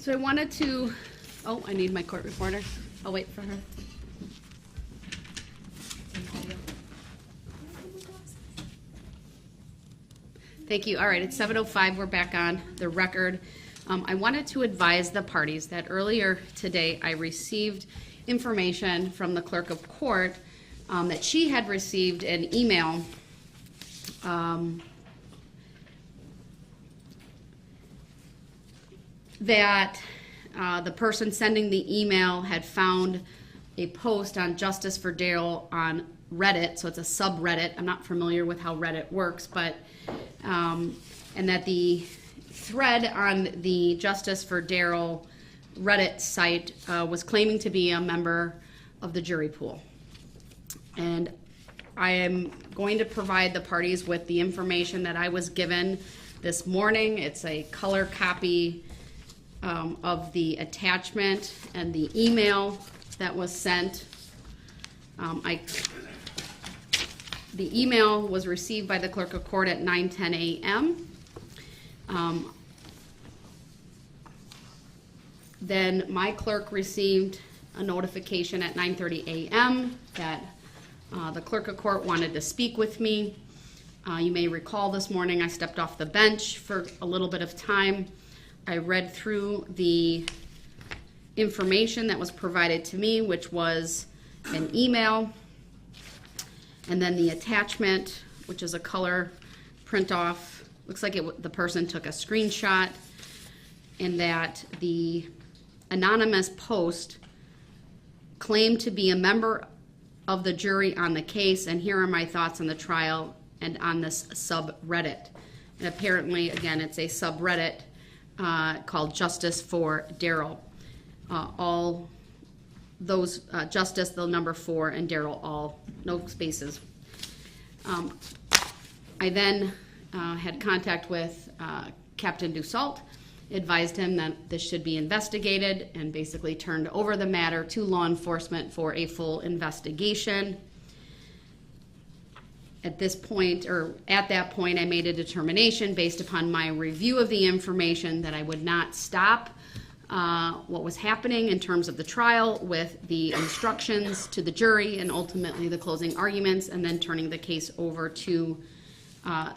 So I wanted to, oh, I need my court reporter. I'll wait for her. Thank you. All right, it's 7:05. We're back on the record. I wanted to advise the parties that earlier today I received information from the clerk of court that she had received an email that the person sending the email had found a post on Justice for Darrell on Reddit, so it's a subreddit. I'm not familiar with how Reddit works, but and that the thread on the Justice for Darrell Reddit site was claiming to be a member of the jury pool. And I am going to provide the parties with the information that I was given this morning. It's a color copy of the attachment and the email that was sent. The email was received by the clerk of court at 9:10 a.m. Then my clerk received a notification at 9:30 a.m. that the clerk of court wanted to speak with me. You may recall this morning I stepped off the bench for a little bit of time. I read through the information that was provided to me, which was an email, and then the attachment, which is a color print off. Looks like the person took a screenshot, and that the anonymous post claimed to be a member of the jury on the case, and here are my thoughts on the trial and on this subreddit. And apparently, again, it's a subreddit called Justice for Darrell. All those, Justice, the number 4, and Darrell, all, no spaces. I then had contact with Captain Dussault, advised him that this should be investigated, and basically turned over the matter to law enforcement for a full investigation. At this point, or at that point, I made a determination based upon my review of the information that I would not stop what was happening in terms of the trial with the instructions to the jury and ultimately the closing arguments, and then turning the case over to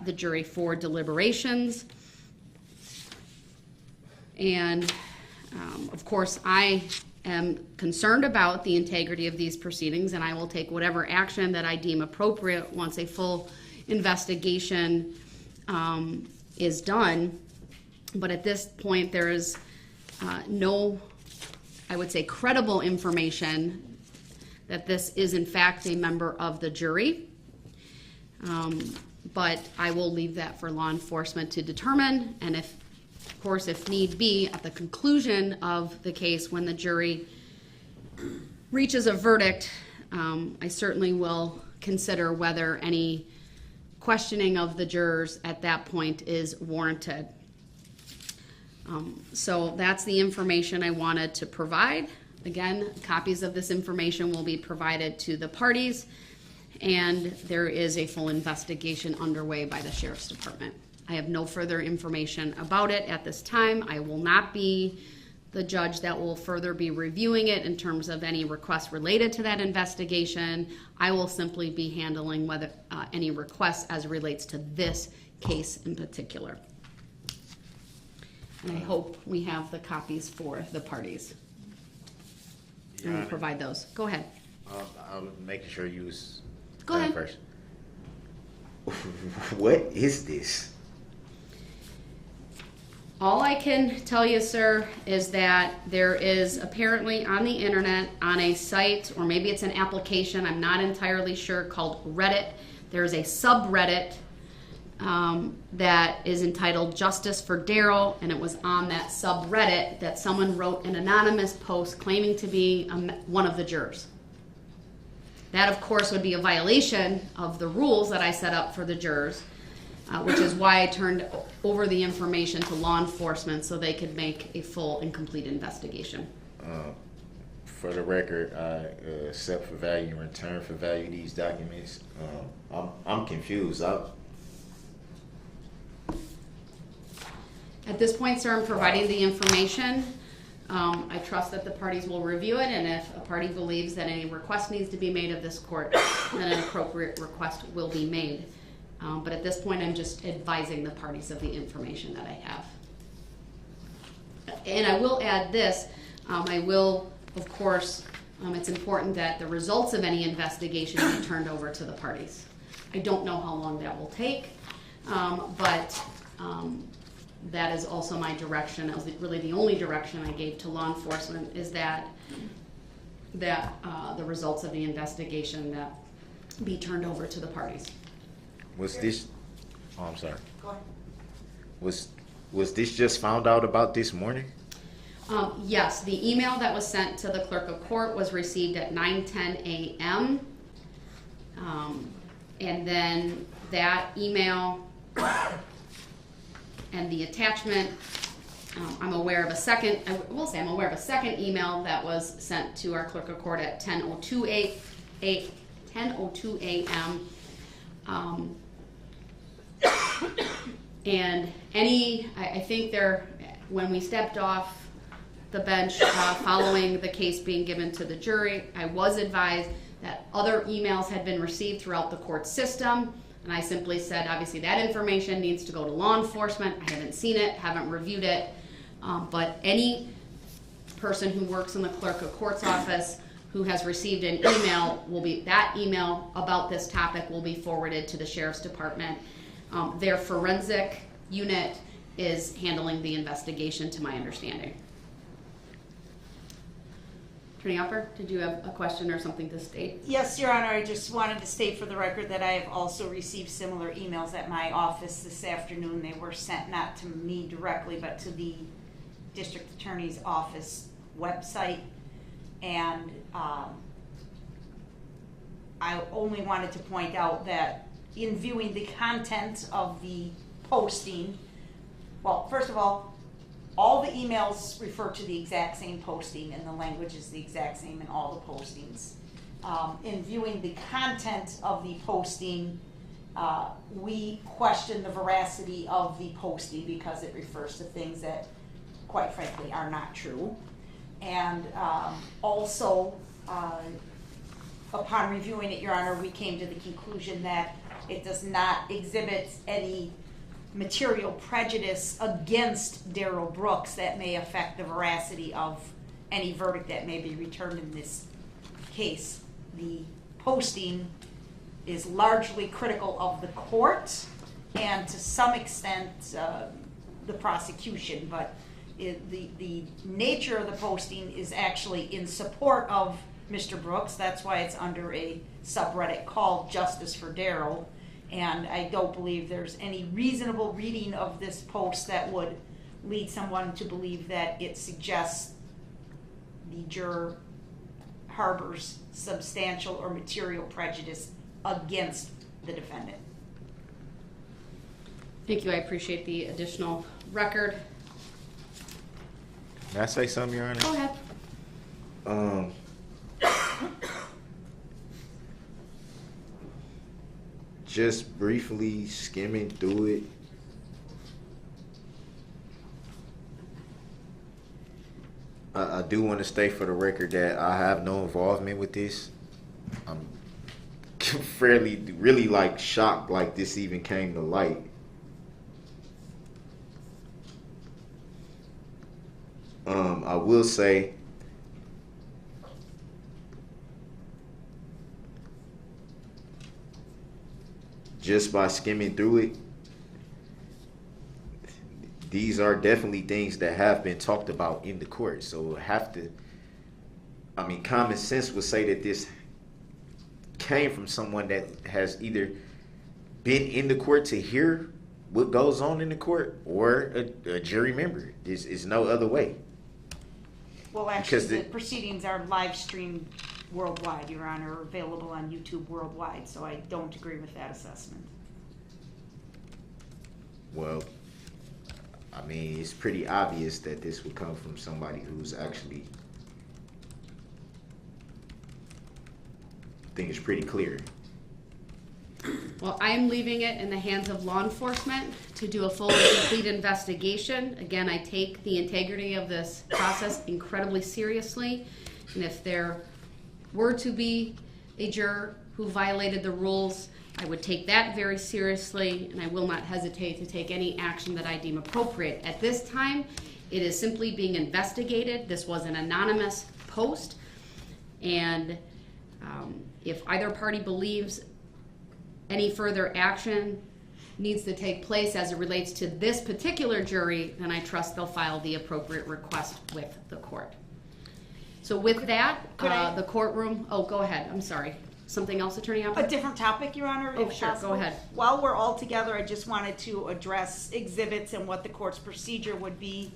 the jury for deliberations. And of course, I am concerned about the integrity of these proceedings, and I will take whatever action that I deem appropriate once a full investigation is done. But at this point, there is no, I would say, credible information that this is in fact a member of the jury. But I will leave that for law enforcement to determine, and of course, if need be, at the conclusion of the case, when the jury reaches a verdict, I certainly will consider whether any questioning of the jurors at that point is warranted. So that's the information I wanted to provide. Again, copies of this information will be provided to the parties, and there is a full investigation underway by the Sheriff's Department. I have no further information about it at this time. I will not be the judge that will further be reviewing it in terms of any requests related to that investigation. I will simply be handling whether any requests as it relates to this case in particular. And I hope we have the copies for the parties. And we'll provide those. Go ahead. I'm making sure you was Go ahead. first. What is this? All I can tell you, sir, is that there is apparently on the internet, on a site, or maybe it's an application, I'm not entirely sure, called Reddit. There is a subreddit that is entitled Justice for Darrell, and it was on that subreddit that someone wrote an anonymous post claiming to be one of the jurors. That, of course, would be a violation of the rules that I set up for the jurors, which is why I turned over the information to law enforcement so they could make a full and complete investigation. For the record, I accept for value in return for value these documents. I'm confused. At this point, sir, I'm providing the information I trust that the parties will review it, and if a party believes that any request needs to be made of this court, then an appropriate request will be made. But at this point, I'm just advising the parties of the information that I have. And I will add this, I will, of course, it's important that the results of any investigation be turned over to the parties. I don't know how long that will take, but that is also my direction. That was really the only direction I gave to law enforcement, is that the results of the investigation that be turned over to the parties. Was this? Oh, I'm sorry. Go ahead. Was this just found out about this morning? Yes, the email that was sent to the clerk of court was received at 9:10 a.m. And then that email and the attachment, I'm aware of a second, I will say I'm aware of a second email that was sent to our clerk of court at 10:02 a.m. And I think when we stepped off the bench following the case being given to the jury, I was advised that other emails had been received throughout the court system, and I simply said, obviously that information needs to go to law enforcement. I haven't seen it, haven't reviewed it, but any person who works in the clerk of court's office who has received an email, that email about this topic will be forwarded to the sheriff's department. Their forensic unit is handling the investigation, to my understanding. Attorney Upper, did you have a question or something to state? Yes, Your Honor, I just wanted to state for the record that I have also received similar emails at my office this afternoon. They were sent not to me directly, but to the district attorney's office website. And I only wanted to point out that in viewing the content of the posting, well, first of all the emails refer to the exact same posting and the language is the exact same in all the postings. In viewing the content of the posting, we question the veracity of the posting because it refers to things that, quite frankly, are not true. And also, upon reviewing it, Your Honor, we came to the conclusion that it does not exhibit any material prejudice against Darrell Brooks that may affect the veracity of any verdict that may be returned in this case. The posting is largely critical of the court and to some extent the prosecution, but the nature of the posting is actually in support of Mr. Brooks. That's why it's under a subreddit called Justice for Darrell. And I don't believe there's any reasonable reading of this post that would lead someone to believe that it suggests the juror harbors substantial or material prejudice against the defendant. Thank you. I appreciate the additional record. Can I say something, Your Honor? Go ahead. Just briefly skimming through it, I do want to state for the record that I have no involvement with this. I'm really like shocked like this even came to light. I will say just by skimming through it, these are definitely things that have been talked about in the court. So common sense would say that this came from someone that has either been in the court to hear what goes on in the court or a jury member. This is no other way. Well, actually, the proceedings are live streamed worldwide, Your Honor, available on YouTube worldwide, so I don't agree with that assessment. Well, I mean, it's pretty obvious that this would come from somebody who's actually, I think it's pretty clear. Well, I'm leaving it in the hands of law enforcement to do a full and complete investigation. Again, I take the integrity of this process incredibly seriously, and if there were to be a juror who violated the rules, I would take that very seriously, and I will not hesitate to take any action that I deem appropriate. At this time, it is simply being investigated. This was an anonymous post, and if either party believes any further action needs to take place as it relates to this particular jury, then I trust they'll file the appropriate request with the court. So with that, the courtroom, oh, go ahead, I'm sorry. Something else, Attorney Amber? A different topic, Your Honor, Oh, if sure, possible. go ahead. While we're all together, I just wanted to address exhibits and what the court's procedure would be.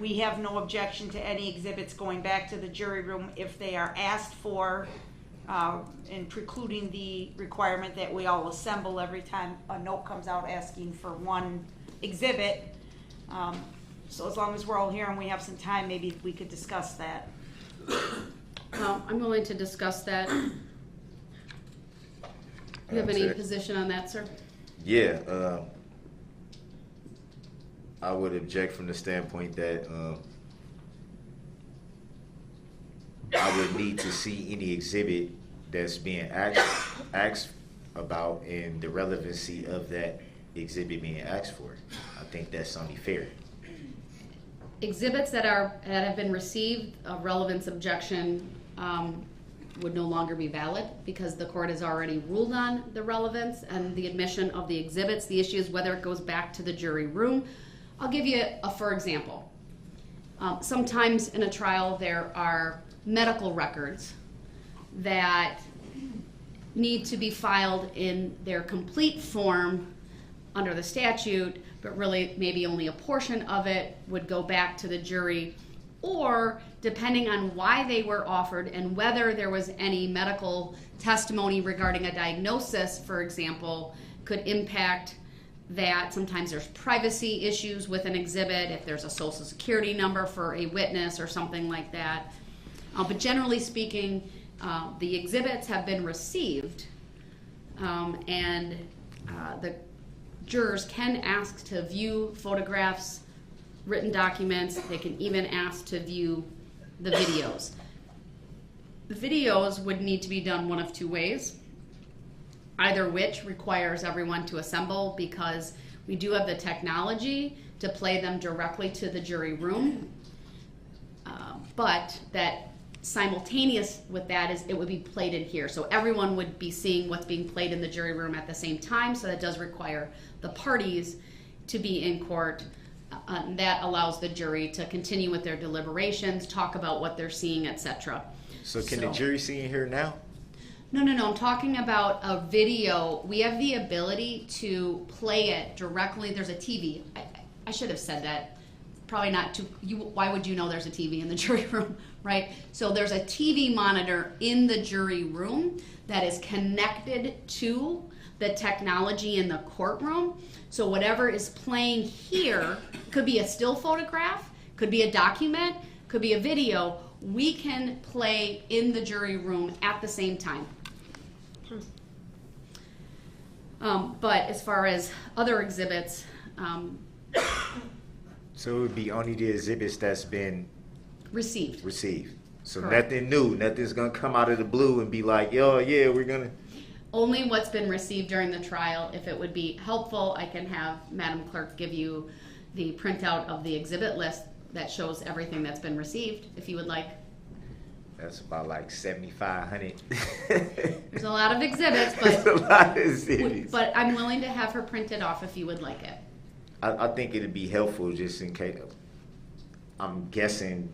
We have no objection to any exhibits going back to the jury room if they are asked for, and precluding the requirement that we all assemble every time a note comes out asking for one exhibit. So as long as we're all here and we have some time, maybe we could discuss that. I'm willing to discuss that. Do you have any position on that, sir? Yeah, I would object from the standpoint that I would need to see any exhibit that's being asked about and the relevancy of that exhibit being asked for. I think that's only fair. Exhibits that have been received, a relevance objection would no longer be valid because the court has already ruled on the relevance and the admission of the exhibits. The issue is whether it goes back to the jury room. I'll give you for example. Sometimes in a trial there are medical records that need to be filed in their complete form under the statute, but really maybe only a portion of it would go back to the jury, or depending on why they were offered and whether there was any medical testimony regarding a diagnosis, for example, could impact that. Sometimes there's privacy issues with an exhibit, if there's a social security number for a witness or something like that. But generally speaking, the exhibits have been received, and the jurors can ask to view photographs, written documents. They can even ask to view the videos. The videos would need to be done one of two ways, either which requires everyone to assemble because we do have the technology to play them directly to the jury room, but that simultaneous with that is it would be played in here. So everyone would be seeing what's being played in the jury room at the same time, so that does require the parties to be in court. That allows the jury to continue with their deliberations, talk about what they're seeing, etc. So can the jury see in here now? No, I'm talking about a video. We have the ability to play it directly. There's a TV. I should have said that. Probably not too, why would you know there's a TV in the jury room, right? So there's a TV monitor in the jury room that is connected to the technology in the courtroom. So whatever is playing here could be a still photograph, could be a document, could be a video. We can play in the jury room at the same time. But as far as other exhibits, So it would be only the exhibits that's been received. So Correct. nothing new, nothing's gonna come out of the blue and be like, yo, yeah, we're gonna. Only what's been received during the trial. If it would be helpful, I can have Madam Clerk give you the printout of the exhibit list that shows everything that's been received, if you would like. That's about like 7,500. There's a lot of exhibits, That's a lot of exhibits. but I'm willing to have her print it off if you would like it. I think it'd be helpful just in case. I'm guessing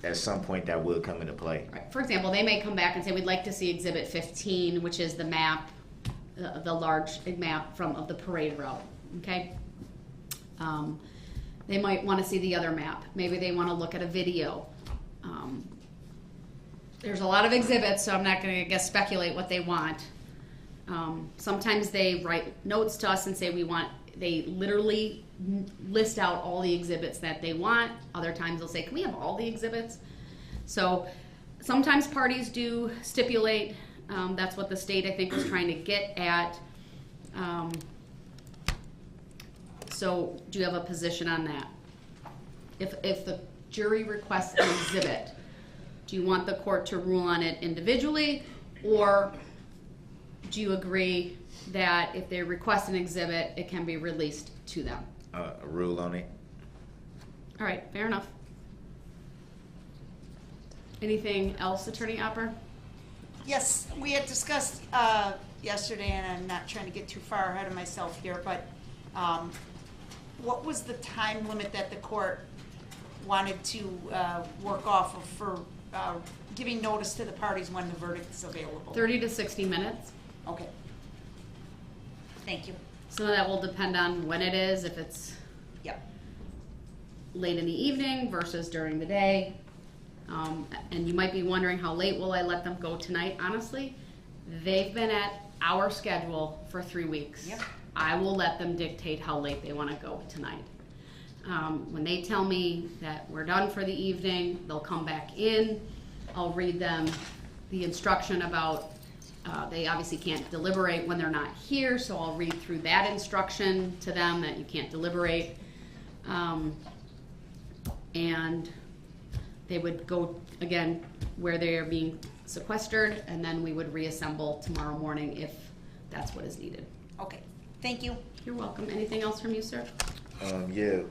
at some point that will come into play. Right. For example, they may come back and say, we'd like to see Exhibit 15, which is the map, the large map of the parade route, okay? They might want to see the other map. Maybe they want to look at a video. There's a lot of exhibits, so I'm not going to speculate what they want. Sometimes they write notes to us and say they literally list out all the exhibits that they want. Other times they'll say, can we have all the exhibits? So sometimes parties do stipulate. That's what the state, I think, was trying to get at. So do you have a position on that? If the jury requests an exhibit, do you want the court to rule on it individually, or do you agree that if they request an exhibit, it can be released to them? A rule on it. All right, fair enough. Anything else, Attorney Opper? Yes, we had discussed yesterday, and I'm not trying to get too far ahead of myself here, but what was the time limit that the court wanted to work off of for giving notice to the parties when the verdict is available? 30 to 60 minutes. Okay. Thank you. Some of that will depend on when it is, if it's Yep. late in the evening versus during the day. And you might be wondering, how late will I let them go tonight? Honestly, they've been at our schedule for 3 weeks. Yep. I will let them dictate how late they want to go tonight. When they tell me that we're done for the evening, they'll come back in. I'll read them the instruction about, they obviously can't deliberate when they're not here, so I'll read through that instruction to them that you can't deliberate. And they would go, again, where they are being sequestered, and then we would reassemble tomorrow morning if that's what is needed. Okay. Thank you. You're welcome. Anything else from you, sir? Did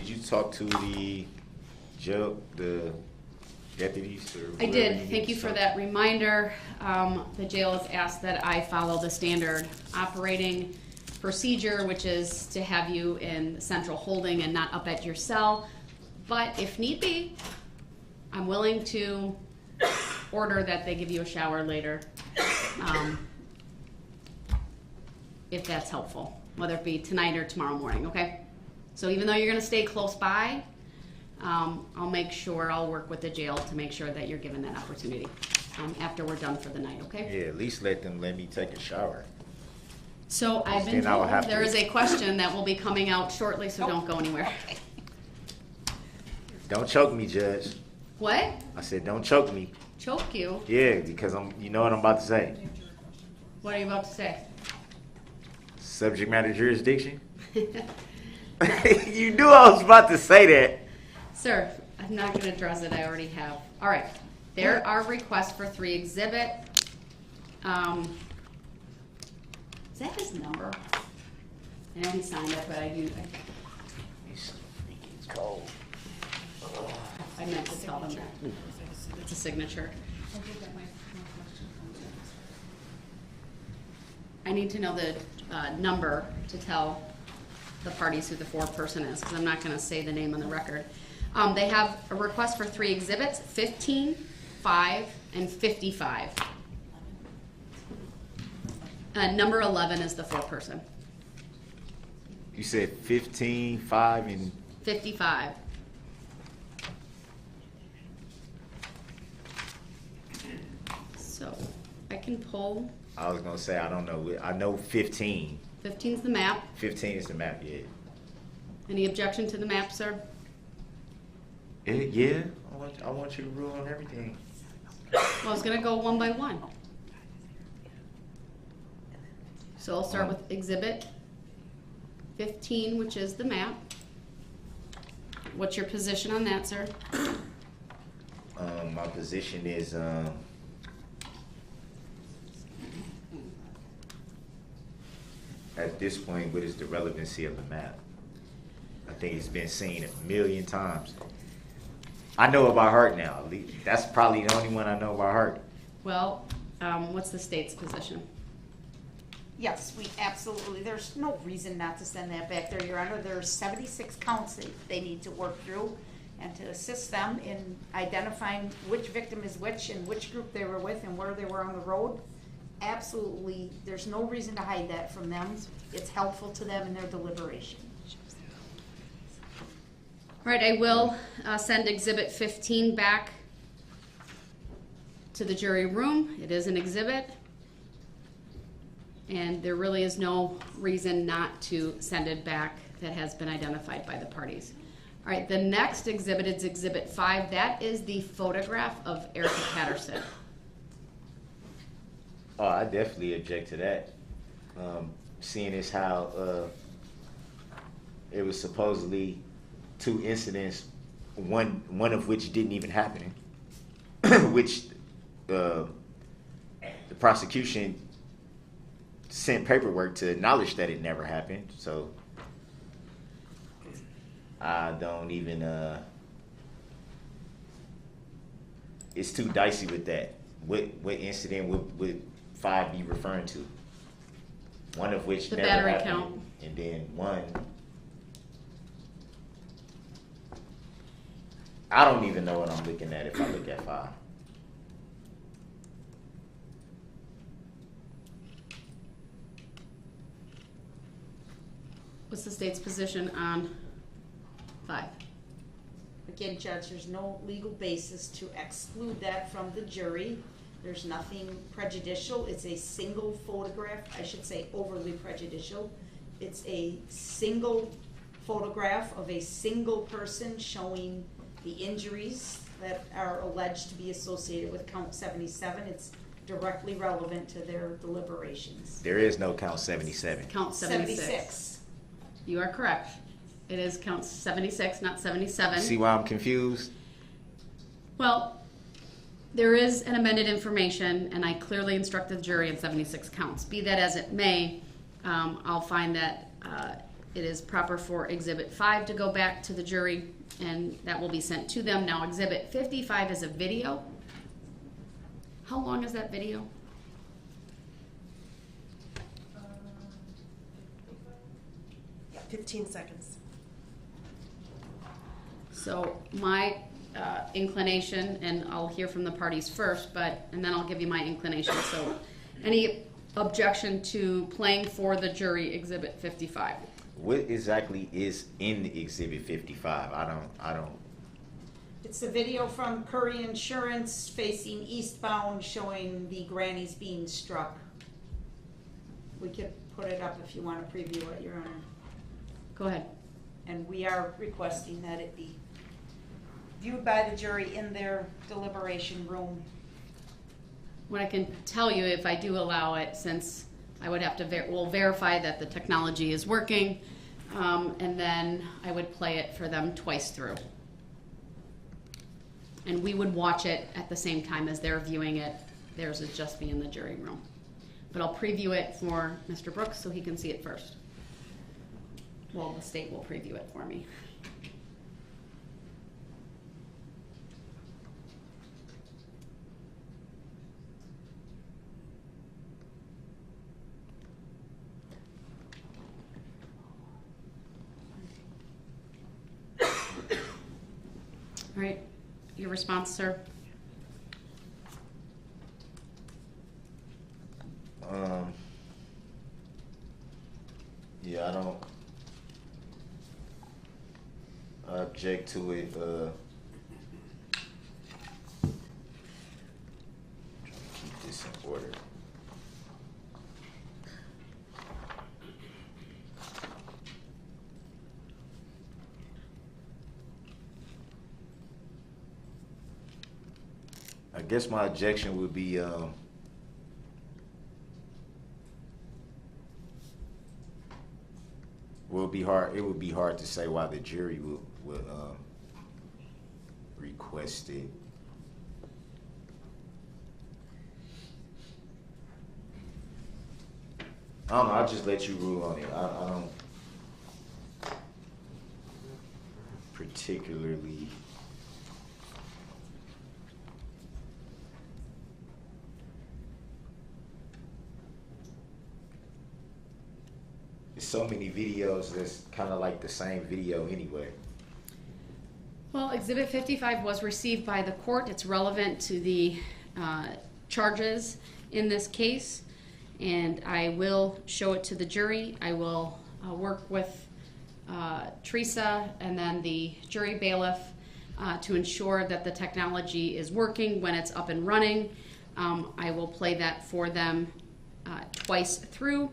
you talk to the jail, the deputies? Or I whoever did. need Thank to you for talk? that reminder. The jail has asked that I follow the standard operating procedure, which is to have you in central holding and not up at your cell. But if need be, I'm willing to order that they give you a shower later, if that's helpful, whether it be tonight or tomorrow morning, okay? So even though you're gonna stay close by, I'll make sure, I'll work with the jail to make sure that you're given that opportunity after we're done for the night, okay? Yeah, at least let me take a shower. So I've been Then I will told have to- there is a question that will be coming out shortly, so don't go anywhere. Don't choke me, Judge. What? I said, don't choke me. Choke you? Yeah, because you know what I'm about to say. What are you about to say? Subject matter jurisdiction. You knew I was about to say that. Sir, I'm not going to address it. I already have. All right. There are requests for 3 exhibit. Is that his number? I know he signed it, but I do. It's cold. I meant to tell them that. It's a signature. I need to know the number to tell the parties who the 4th person is, because I'm not going to say the name on the record. They have a request for 3 exhibits, 15, 5, and 55. Number 11 is the 4th person. You said 15, 5, and 55. So I can pull. I was gonna say I don't know. I know 15. 15's the map. 15 is the map. Yeah. Any objection to the map, sir? Yeah. I want you to rule on everything. Well, I was going to go one by one. So I'll start with exhibit 15, which is the map. What's your position on that, sir? My position is at this point, what is the relevancy of the map? I think it's been seen a million times. I know it by heart now. That's probably the only one I know by heart. Well, what's the state's position? Yes, we absolutely, there's no reason not to send that back there, Your Honor. There's 76 counts that they need to work through, and to assist them in identifying which victim is which and which group they were with and where they were on the road. Absolutely, there's no reason to hide that from them. It's helpful to them in their deliberation. All right, I will send exhibit 15 back to the jury room. It is an exhibit. And there really is no reason not to send it back that has been identified by the parties. All right, the next exhibit is exhibit 5. That is the photograph of Erica Patterson. Oh, I definitely object to that. Seeing as how it was supposedly 2 incidents, one of which didn't even happen, which the prosecution sent paperwork to acknowledge that it never happened. So I don't even. It's too dicey with that. What incident would 5 be referring to? One of which The never battery happened, count. and then one. I don't even know what I'm looking at if I look at 5. What's the state's position on 5? Again, Judge, there's no legal basis to exclude that from the jury. There's nothing prejudicial. It's a single photograph. I should say overly prejudicial. It's a single photograph of a single person showing the injuries that are alleged to be associated with count 77. It's directly relevant to their deliberations. There is no count 77. Count 76. You are correct. It is count 76, not 77. See why I'm confused? Well, there is an amended information, and I clearly instructed the jury on 76 counts. Be that as it may, I'll find that it is proper for Exhibit 5 to go back to the jury, and that will be sent to them. Now, Exhibit 55 is a video. How long is that video? 15 seconds. So my inclination, and I'll hear from the parties first, and then I'll give you my inclination. So any objection to playing for the jury Exhibit 55? What exactly is in Exhibit 55? I don't. It's a video from Curry Insurance facing eastbound showing the grannies being struck. We could put it up if you want to preview it, Your Honor. Go ahead. And we are requesting that it be viewed by the jury in their deliberation room. What I can tell you, if I do allow it, since I would have to we'll verify that the technology is working, and then I would play it for them twice through. And we would watch it at the same time as they're viewing it. Theirs would just be in the jury room. But I'll preview it for Mr. Brooks so he can see it first. Well, the state will preview it for me. All right, your response, sir? Yeah, I object to it. Trying to keep this in order. I guess my objection would be it would be hard to say why the jury would request it. I don't know, I'll just let you rule on it. I don't particularly there's so many videos that's kind of like the same video anyway. Well, Exhibit 55 was received by the court. It's relevant to the charges in this case, and I will show it to the jury. I will work with Teresa and then the jury bailiff to ensure that the technology is working when it's up and running. I will play that for them twice through.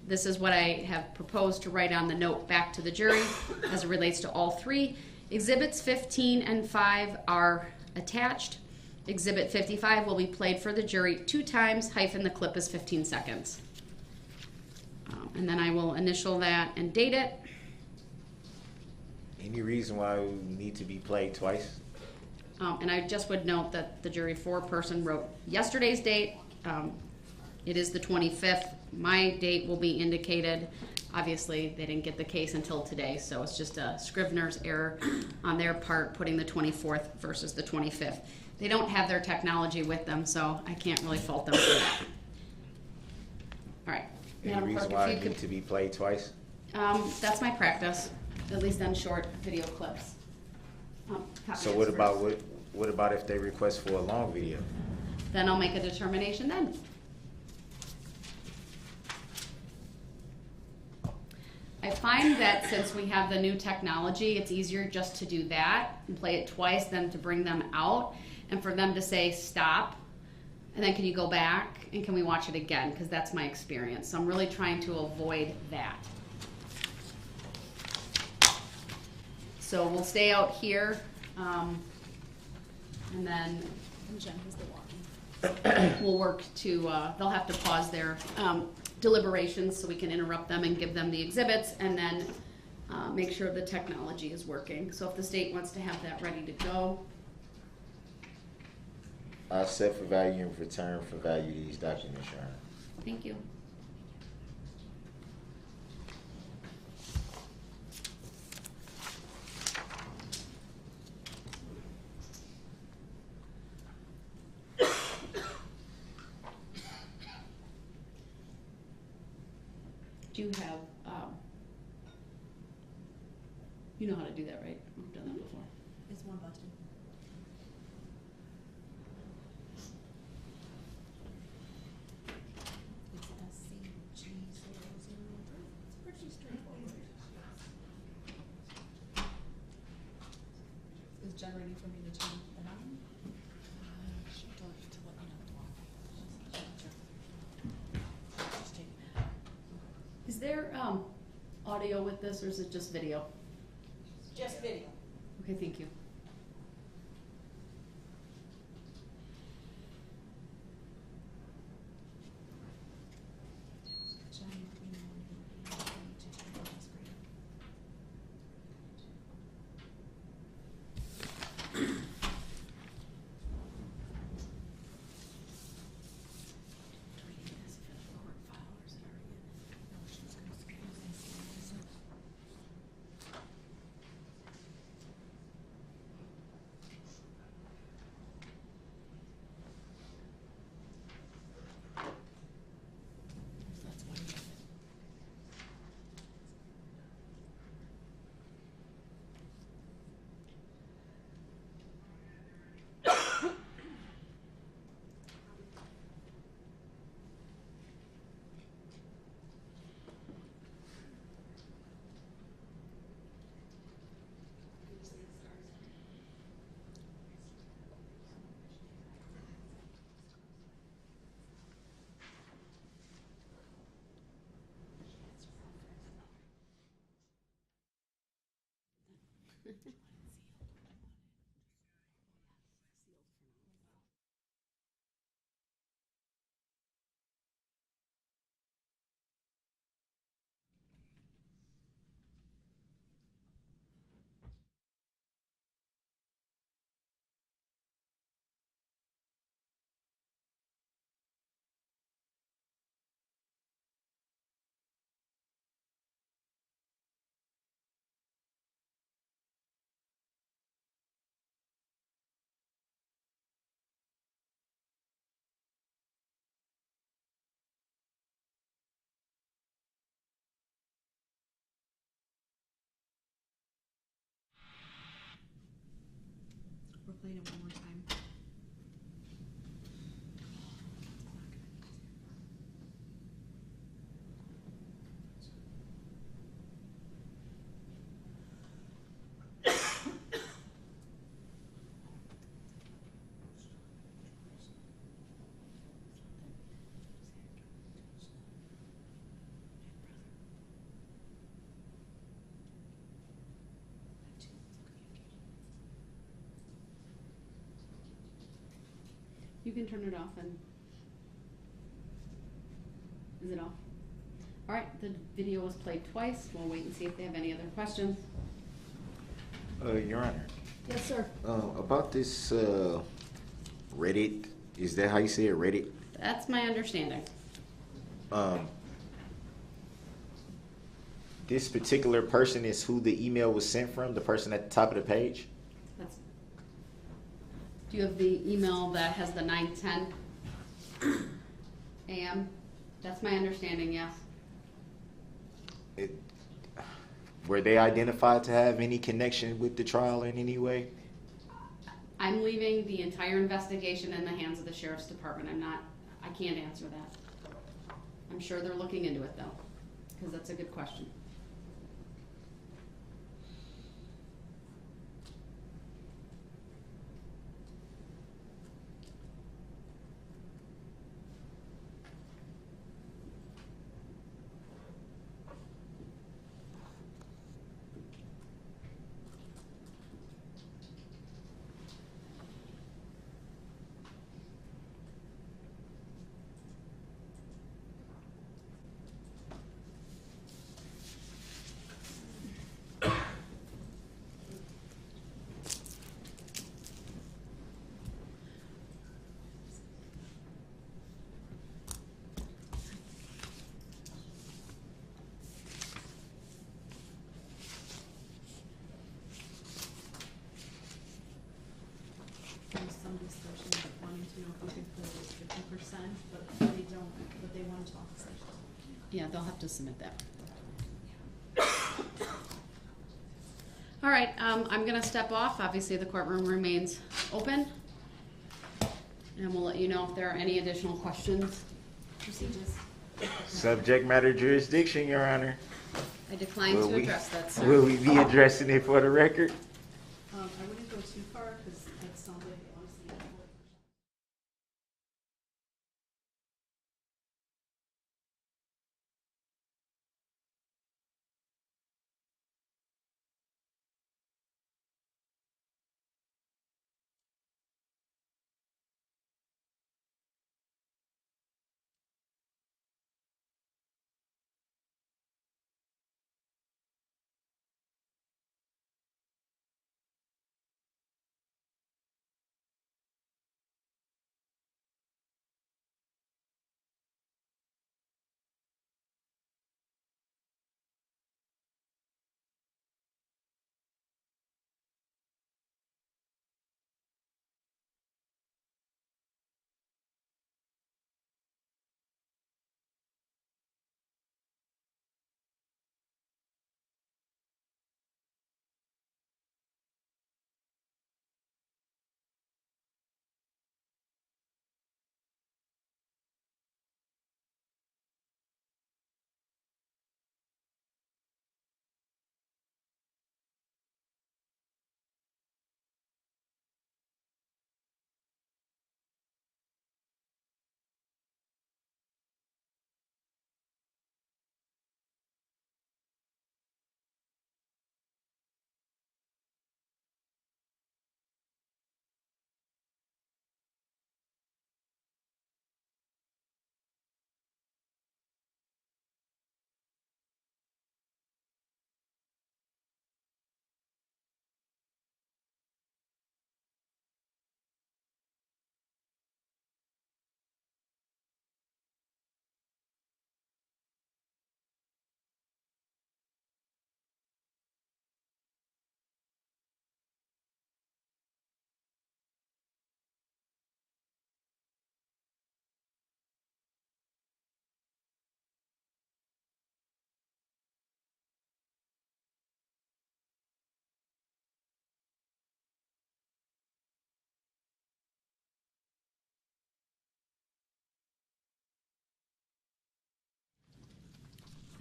This is what I have proposed to write on the note back to the jury as it relates to all three. Exhibits 15 and 5 are attached. Exhibit 55 will be played for the jury 2 times, hyphen the clip is 15 seconds. And then I will initial that and date it. Any reason why it would need to be played twice? And I just would note that the jury foreperson wrote yesterday's date. It is the 25th. My date will be indicated. Obviously, they didn't get the case until today, so it's just a Scrivener's error on their part, putting the 24th versus the 25th. They don't have their technology with them, so I can't really fault them for that. All right. Any Madam reason Clerk, why if it you need to be played twice? that's my practice, at least on short video clips. Copy So this what first. about what about if they request for a long video? Then I'll make a determination then. I find that since we have the new technology, it's easier just to do that and play it twice than to bring them out and for them to say stop, and then can you go back and can we watch it again, because that's my experience. So I'm really trying to avoid that. So we'll stay out here, and then Jen has the walking. we'll work to, they'll have to pause their deliberations so we can interrupt them and give them the exhibits, and then make sure the technology is working. So if the state wants to have that ready to go. I set for value and return for value these documents, Your Honor. Thank you. Do you have, you know how to do that, right? We've done that before. It's one button. It's SCG003. It's pretty straightforward. Is Jen ready for me to turn it on? She'll tell you to let me know the walk. Just take it. Is there audio with this, or is it just video? Just video. Okay, thank you. Jen, let me know when you're ready to turn on the screen. Do we need this for the court file, or is it already in? No, she's gonna scan this. That's one of it. We're playing it one more time. You can turn it off and, is it off? All right, the video was played twice. We'll wait and see if they have any other questions. Your Honor, Yes, sir. about this Reddit, is that how you say it, Reddit? That's my understanding. This particular person is who the email was sent from, the person at the top of the page? That's, do you have the email that has the 9:10 a.m.? That's my understanding, yes. Were they identified to have any connection with the trial in any way? I'm leaving the entire investigation in the hands of the Sheriff's Department. I can't answer that. I'm sure they're looking into it though, because that's a good question. Some discussion of wanting to know if we could put it as 50%, but they don't, but they want to talk session. Yeah, they'll have to submit that. All right, I'm gonna step off. Obviously, the courtroom remains open. And we'll let you know if there are any additional questions. Procedures. Subject matter jurisdiction, Your Honor. I decline to address that, sir. Will we be addressing it for the record? I wouldn't go too far, because that sounds like they want to see it.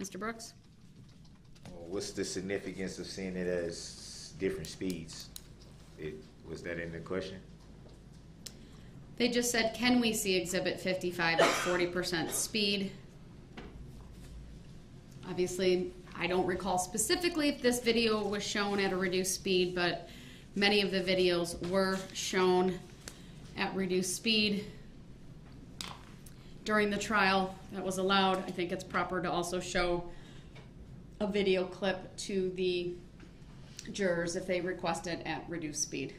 Mr. Brooks? What's the significance of seeing it as different speeds? Was that in the question? They just said, can we see Exhibit 55 at 40% speed? Obviously, I don't recall specifically if this video was shown at a reduced speed, but many of the videos were shown at reduced speed. during the trial that was allowed. I think it's proper to also show a video clip to the jurors if they request it at reduced speed.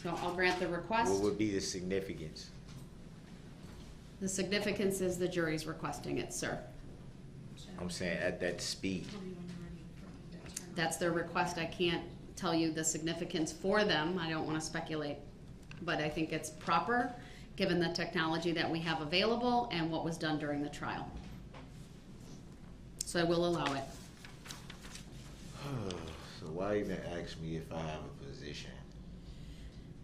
So I'll grant the request. What would be the significance? The significance is the jury's requesting it, sir. I'm saying at that speed. Tell me when you're ready for me to turn. That's their request. I can't tell you the significance for them. I don't want to speculate. But I think it's proper, given the technology that we have available and what was done during the trial. So I will allow it. So why even ask me if I have a position?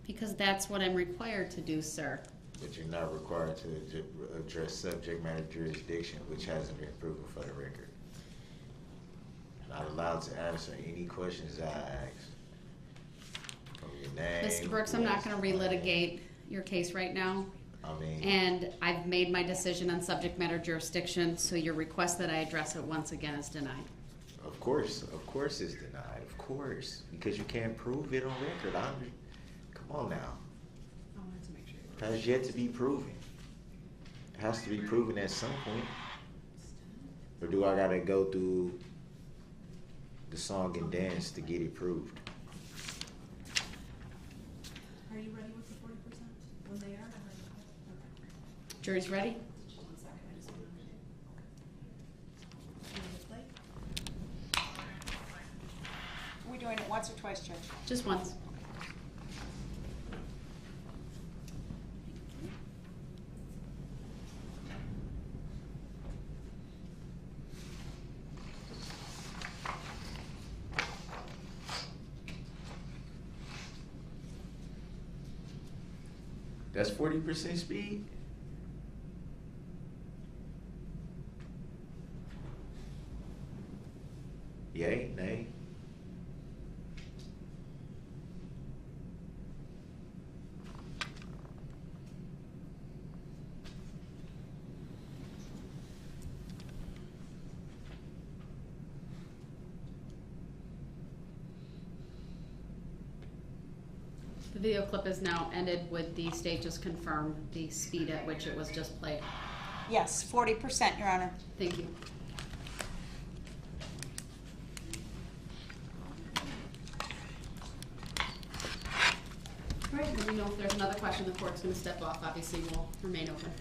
Because that's what I'm required to do, sir. But you're not required to address subject matter jurisdiction, which hasn't been proven for the record. Not allowed to answer any questions I asked. From your name. Mr. Brooks, I'm not going to relitigate your case right now. I mean, And I've made my decision on subject matter jurisdiction, so your request that I address it once again is denied. of course it's denied. Of course, because you can't prove it on record. Come on now. I wanted to make sure you were. Has yet to be proven. It has to be proven at some point. Or do I gotta go through the song and dance to get it proved? Are you ready with the 40%? When they are, I'm ready. Okay. Jury's ready? One second, I just want to. You want to play? Are we doing it once or twice, Judge? Just once. That's 40% speed? Yay, nay? The video clip is now ended with the state just confirmed the speed at which it was just played. Yes, 40%, Your Honor. Thank you. All right, let me know if there's another question the court's going to step off. Obviously, we'll remain open.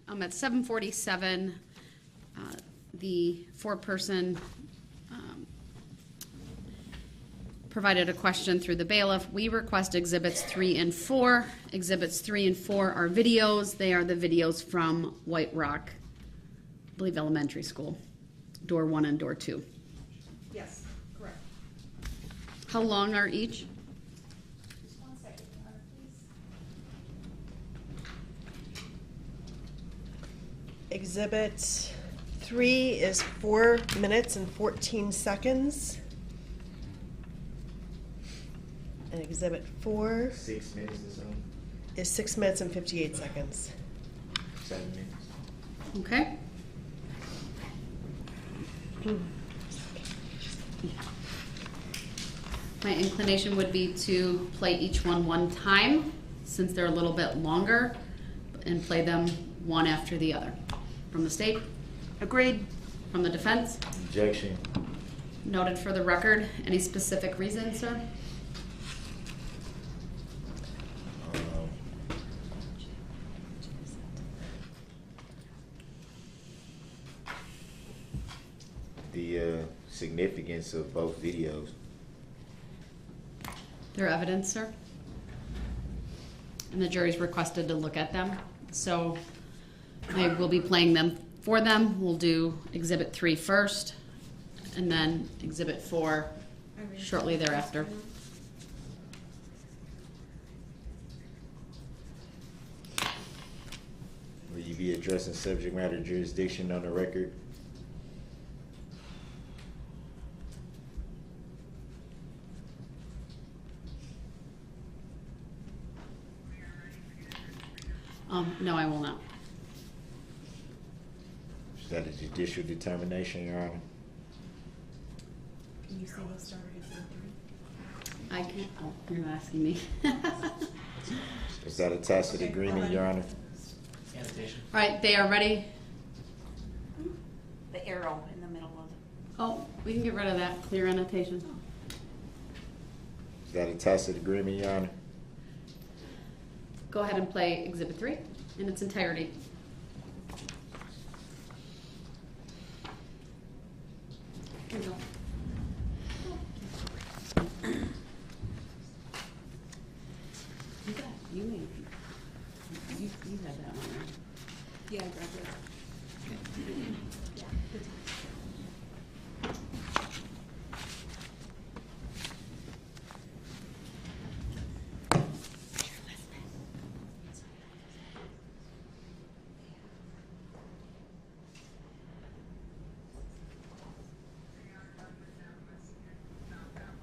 At 7:47, the foreperson provided a question through the bailiff. We request exhibits 3 and 4. Exhibits 3 and 4 are videos. They are the videos from White Rock, I believe, elementary school, door 1 and door 2. Yes, correct. How long are each? Just 1 second, Your Honor, please. Exhibit 3 is 4 minutes and 14 seconds. And exhibit 4 6 minutes or something? is 6 minutes and 58 seconds. 7 minutes? Okay. My inclination would be to play each one time, since they're a little bit longer, and play them one after the other. From the state, Agreed. from the defense, Objection. noted for the record. Any specific reason, sir? Um, the significance of both videos. Their evidence, sir? And the jury's requested to look at them, so I will be playing them for them. We'll do Exhibit 3 first, and then Exhibit 4 shortly thereafter. Will you be addressing subject matter jurisdiction on the record? No, I will not. Is that a judicial determination, Your Honor? Can you say we'll start at 3? I can't, oh, you're not asking me. Is that a tacit Okay, agreement, well, Your Honor? Annotation. All right, they are ready. The arrow in the middle of it. Oh, we can get rid of that, clear annotation. Is that a tacit agreement, Your Honor? Go ahead and play Exhibit 3 in its entirety. Here you go. You got, you made, you had that one, right? Yeah, I grabbed it. Yeah, good time.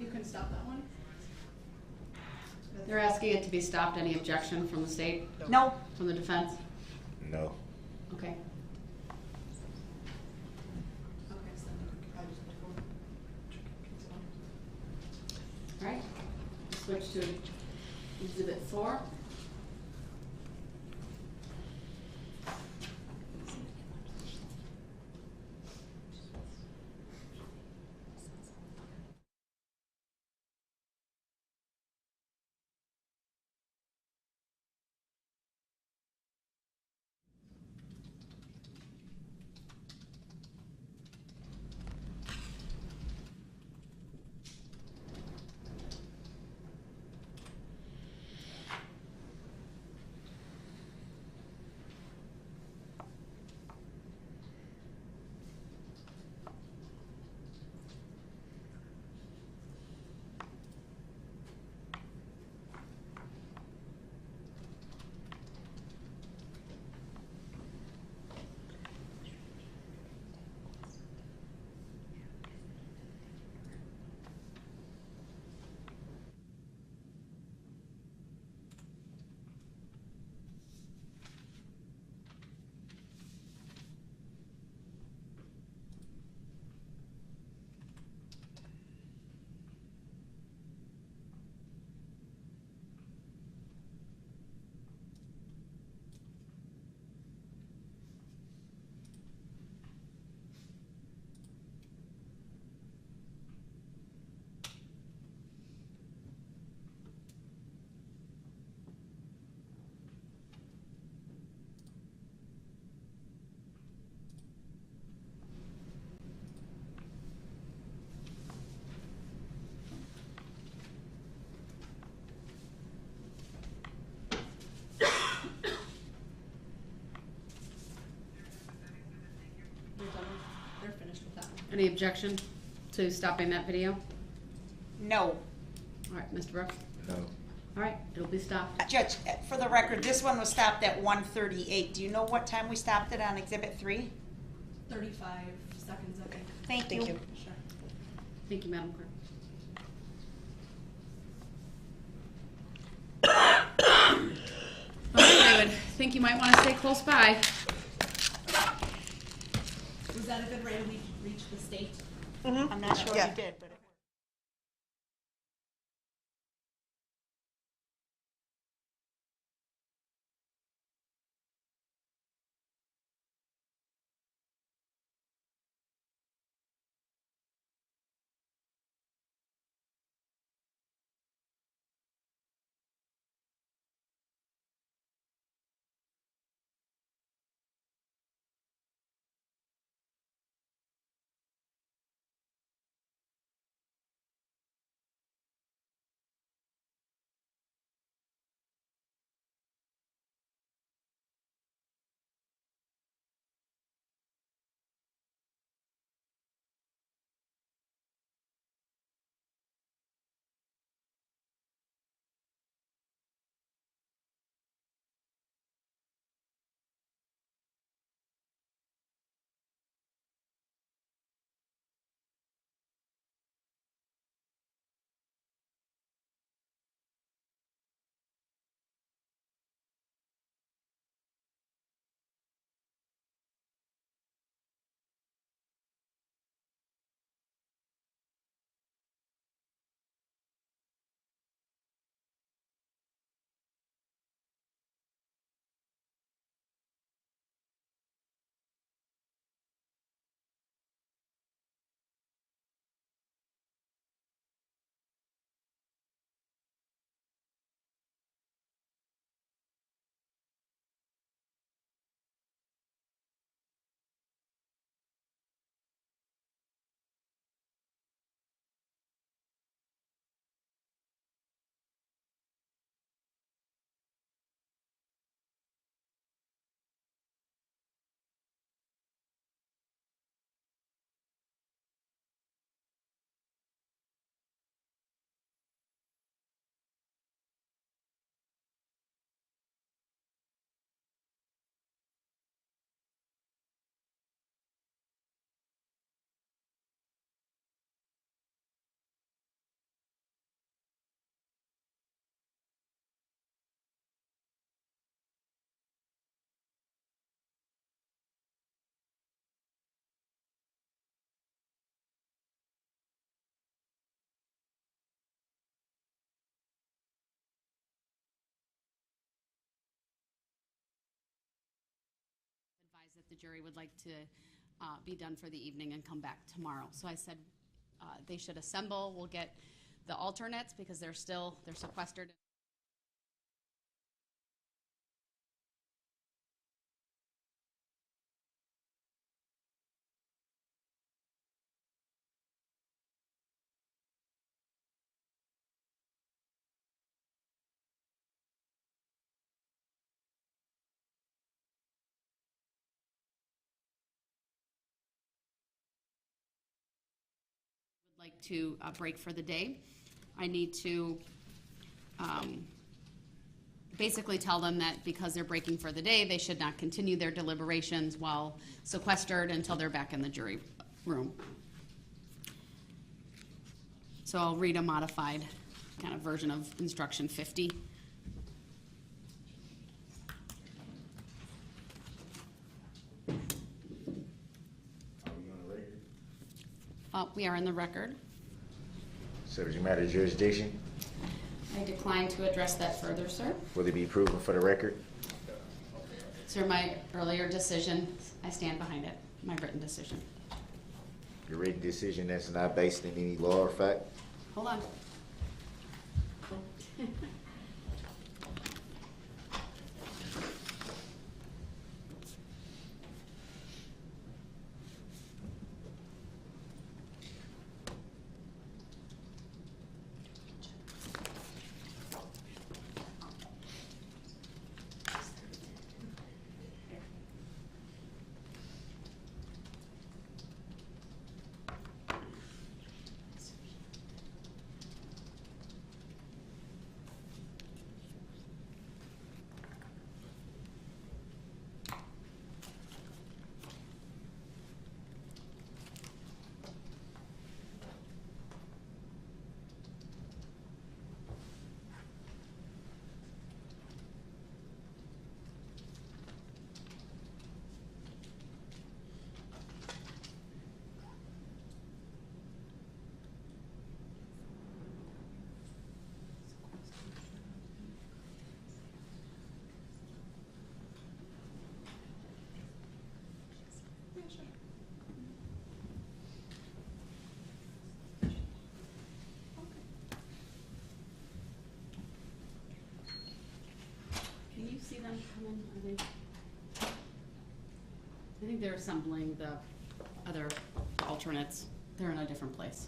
You can stop that one? They're asking it to be stopped. Any objection from the state, No, from the defense? No. Okay. Okay, so I just put All right. Switch to Exhibit 4. Any objection to stopping that video? No. All right, Mr. Brooks? No. All right, it'll be stopped. Judge, for the record, this one was stopped at 1:38. Do you know what time we stopped it on Exhibit 3? 35 seconds, I think. Thank you. Thank you. Sure. Thank you, Madam Clerk. All right, I would think you might want to stay close by. Was that a good way to reach the state? I'm not sure Yeah. you did, but. Advised that the jury would like to be done for the evening and come back tomorrow. So I said they should assemble. We'll get the alternates because they're sequestered. Like to break for the day. I need to basically tell them that because they're breaking for the day, they should not continue their deliberations while sequestered until they're back in the jury room. So I'll read a modified kind of version of instruction 50. We are in the record. Subject matter jurisdiction. I decline to address that further, sir. Will it be proven for the record? Sir, my earlier decision, I stand behind it, my written decision. Your written decision that's not based in any law or fact? Hold on. them come in? Are they? I think they're assembling the other alternates. They're in a different place.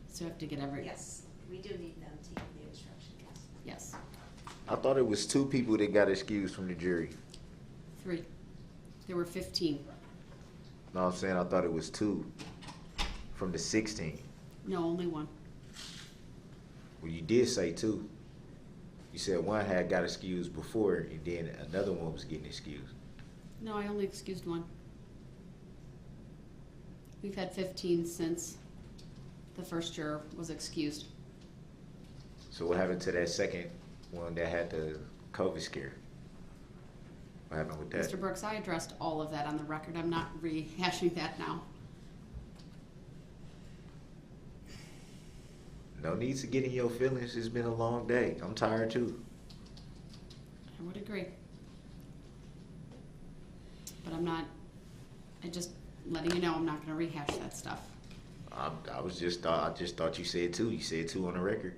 So you have to get Yes, we do need them to give the instruction, yes. Yes. I thought it was 2 people that got excused from the jury. 3. There were 15. No, I'm saying I thought it was 2 from the 16. No, only 1. Well, you did say 2. You said one had got excused before, and then another one was getting excused. No, I only excused 1. We've had 15 since the first juror was excused. So what happened to that second one that had the COVID scare? What happened with that? Mr. Brooks, I addressed all of that on the record. I'm not rehashing that now. No need to get in your feelings. It's been a long day. I'm tired too. I would agree. But I'm just letting you know I'm not going to rehash that stuff. I just thought you said 2. You said 2 on the record.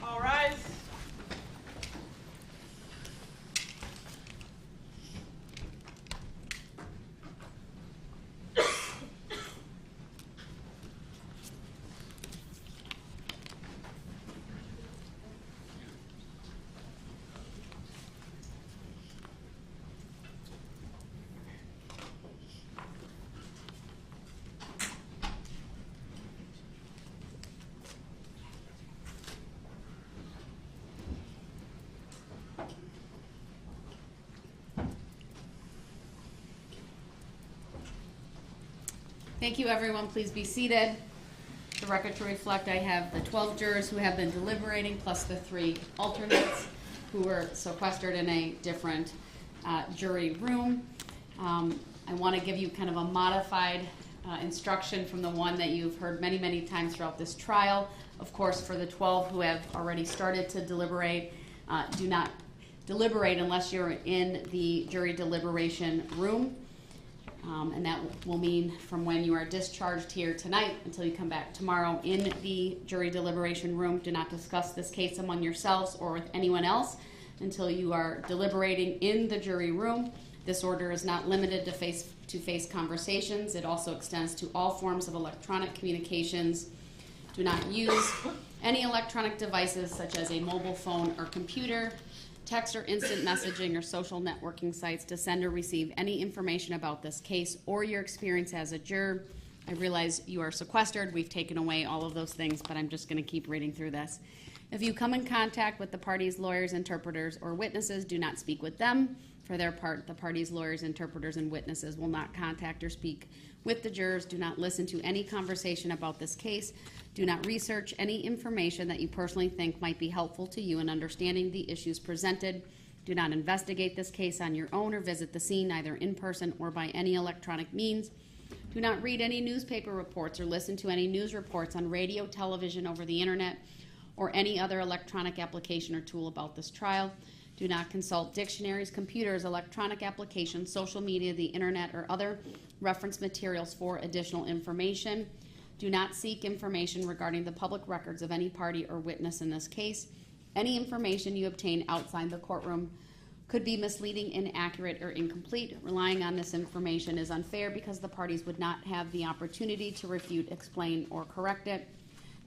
All rise. Thank you, everyone. Please be seated. The record to reflect, I have the 12 jurors who have been deliberating, plus the 3 alternates who were sequestered in a different jury room. I want to give you kind of a modified instruction from the one that you've heard many, many times throughout this trial. Of course, for the 12 who have already started to deliberate, do not deliberate unless you're in the jury deliberation room. And that will mean from when you are discharged here tonight until you come back tomorrow in the jury deliberation room. Do not discuss this case among yourselves or with anyone else until you are deliberating in the jury room. This order is not limited to face-to-face conversations. It also extends to all forms of electronic communications. Do not use any electronic devices such as a mobile phone or computer, text or instant messaging or social networking sites to send or receive any information about this case or your experience as a juror. I realize you are sequestered. We've taken away all of those things, but I'm just going to keep reading through this. If you come in contact with the parties, lawyers, interpreters, or witnesses, do not speak with them. For their part, the parties, lawyers, interpreters, and witnesses will not contact or speak with the jurors. Do not listen to any conversation about this case. Do not research any information that you personally think might be helpful to you in understanding the issues presented. Do not investigate this case on your own or visit the scene either in person or by any electronic means. Do not read any newspaper reports or listen to any news reports on radio, television, over the internet, or any other electronic application or tool about this trial. Do not consult dictionaries, computers, electronic applications, social media, the internet, or other reference materials for additional information. Do not seek information regarding the public records of any party or witness in this case. Any information you obtain outside the courtroom could be misleading, inaccurate, or incomplete. Relying on this information is unfair because the parties would not have the opportunity to refute, explain, or correct it.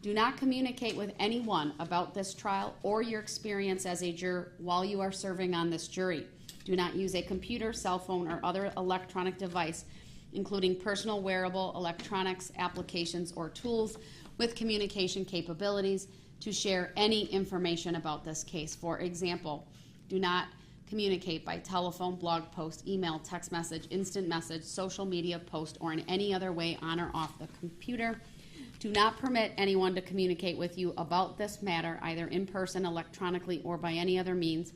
Do not communicate with anyone about this trial or your experience as a juror while you are serving on this jury. Do not use a computer, cell phone, or other electronic device, including personal wearable electronics, applications, or tools with communication capabilities to share any information about this case. For example, do not communicate by telephone, blog post, email, text message, instant message, social media post, or in any other way on or off the computer. Do not permit anyone to communicate with you about this matter, either in person, electronically, or by any other means.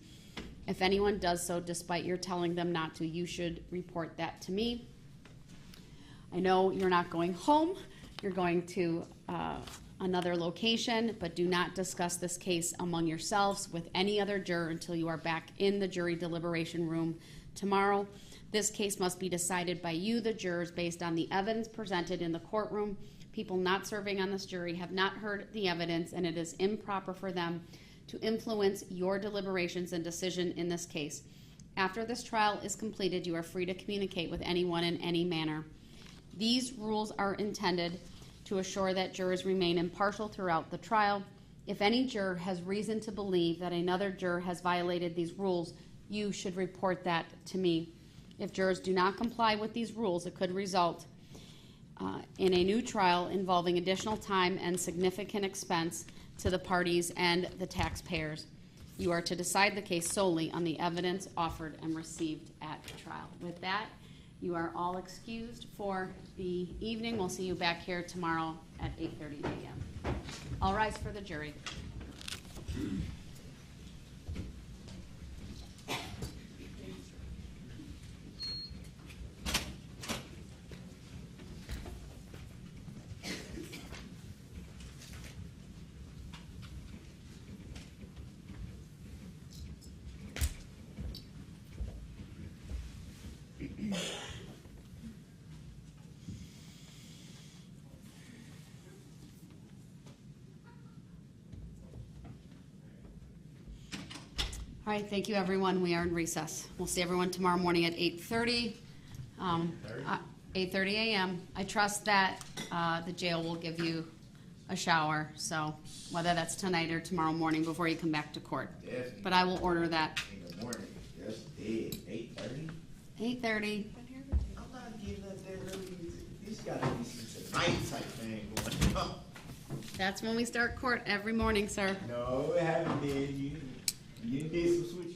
If anyone does so despite your telling them not to, you should report that to me. I know you're not going home. You're going to another location, but do not discuss this case among yourselves with any other juror until you are back in the jury deliberation room tomorrow. This case must be decided by you, the jurors, based on the evidence presented in the courtroom. People not serving on this jury have not heard the evidence, and it is improper for them to influence your deliberations and decision in this case. After this trial is completed, you are free to communicate with anyone in any manner. These rules are intended to assure that jurors remain impartial throughout the trial. If any juror has reason to believe that another juror has violated these rules, you should report that to me. If jurors do not comply with these rules, it could result in a new trial involving additional time and significant expense to the parties and the taxpayers. You are to decide the case solely on the evidence offered and received at trial. With that, you are all excused for the evening. We'll see you back here tomorrow at 8:30 a.m. All rise for the jury. All right, thank you, everyone. We are in recess. We'll see everyone tomorrow morning at 8:30. 8:30 a.m. I trust that the jail will give you a shower, so whether that's tonight or tomorrow morning before you come back to court. Definitely. But I will order that. In the morning. That's dead. 8:30? 8:30. I'm not getting up that early. This gotta be some night type thing going on. That's when we start court every morning, sir. No, it haven't been. You did some switching